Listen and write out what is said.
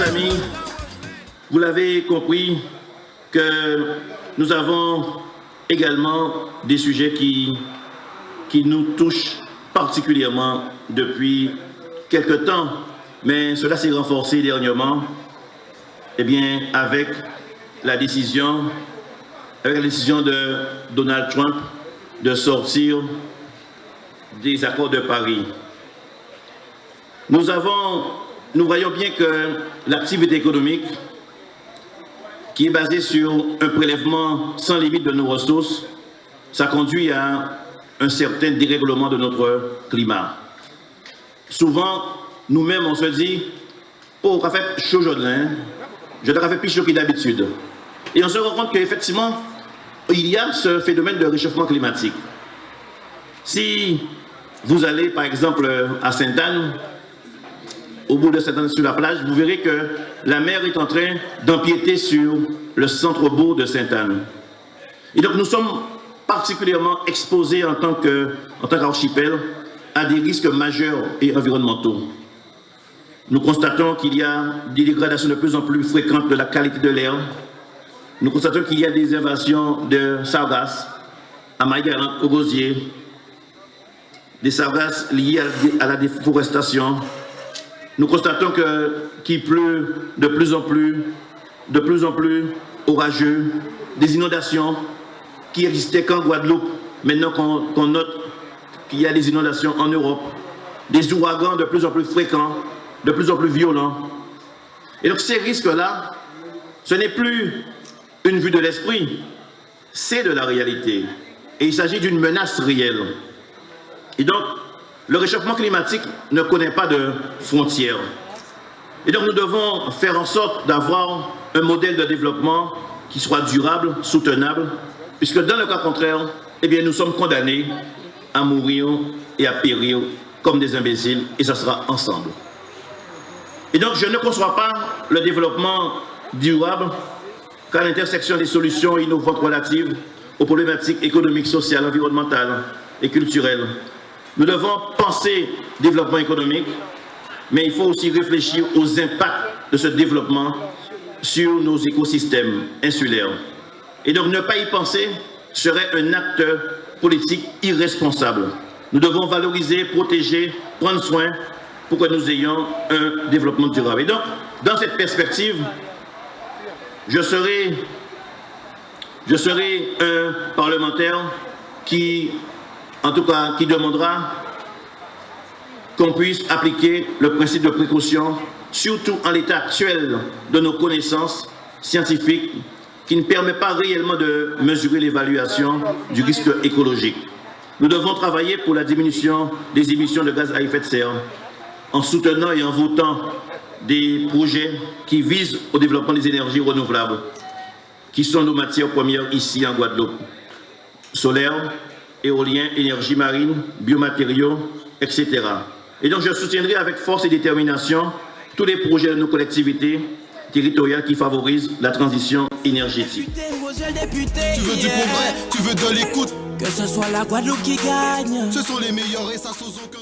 chers amis, vous l'avez compris que nous avons également des sujets qui nous touchent particulièrement depuis quelque temps, mais cela s'est renforcé dernièrement, avec la décision de Donald Trump de sortir des accords de Paris. Nous voyons bien que l'activité économique qui est basée sur un prélèvement sans limite de nos ressources, ça conduit à un certain dérèglement de notre climat. Souvent, nous-mêmes, on se dit, oh, on a fait chaud aujourd'hui, je dois faire plus chaud que d'habitude. Et on se rend compte qu'effectivement, il y a ce phénomène de réchauffement climatique. Si vous allez, par exemple, à Sainte-Anne, au bout de Sainte-Anne sur la plage, vous verrez que la mer est en train d'empiéter sur le centre-bourg de Sainte-Anne. Et donc nous sommes particulièrement exposés en tant qu'archipel à des risques majeurs et environnementaux. Nous constatons qu'il y a des dégradations de plus en plus fréquentes de la qualité de l'air. Nous constatons qu'il y a des invasions de sargasses à Maïgaran, au Gosier, des sargasses liées à la déforestation. Nous constatons qu'il pleut de plus en plus orageux, des inondations qui existaient qu'en Guadeloupe, maintenant qu'on note qu'il y a des inondations en Europe, des ouragans de plus en plus fréquents, de plus en plus violents. Et donc ces risques-là, ce n'est plus une vue de l'esprit, c'est de la réalité. Et il s'agit d'une menace réelle. Et donc, le réchauffement climatique ne connaît pas de frontières. Et donc nous devons faire en sorte d'avoir un modèle de développement qui soit durable, soutenable, puisque dans le cas contraire, nous sommes condamnés à mourir et à périr comme des imbéciles, et ça sera ensemble. Et donc je ne conçois pas le développement durable qu'à l'intersection des solutions innovantes relatives aux problématiques économiques, sociales, environnementales et culturelles. Nous devons penser développement économique, mais il faut aussi réfléchir aux impacts de ce développement sur nos écosystèmes insulaires. Et donc ne pas y penser serait un acte politique irresponsable. Nous devons valoriser, protéger, prendre soin pour que nous ayons un développement durable. Et donc, dans cette perspective, je serai un parlementaire qui demandera qu'on puisse appliquer le principe de précaution, surtout en l'état actuel de nos connaissances scientifiques, qui ne permet pas réellement de mesurer l'évaluation du risque écologique. Nous devons travailler pour la diminution des émissions de gaz à effet de serre, en soutenant et en votant des projets qui visent au développement des énergies renouvelables, qui sont nos matières premières ici en Guadeloupe. Solaire, éolien, énergie marine, biomatériaux, etc. Et donc je soutiendrai avec force et détermination tous les projets de nos collectivités territoriales qui favorisent la transition énergétique. Tu veux du progrès, tu veux de l'écoute. Que ce soit la Guadeloupe qui gagne. Ce sont les meilleurs et ça sans aucun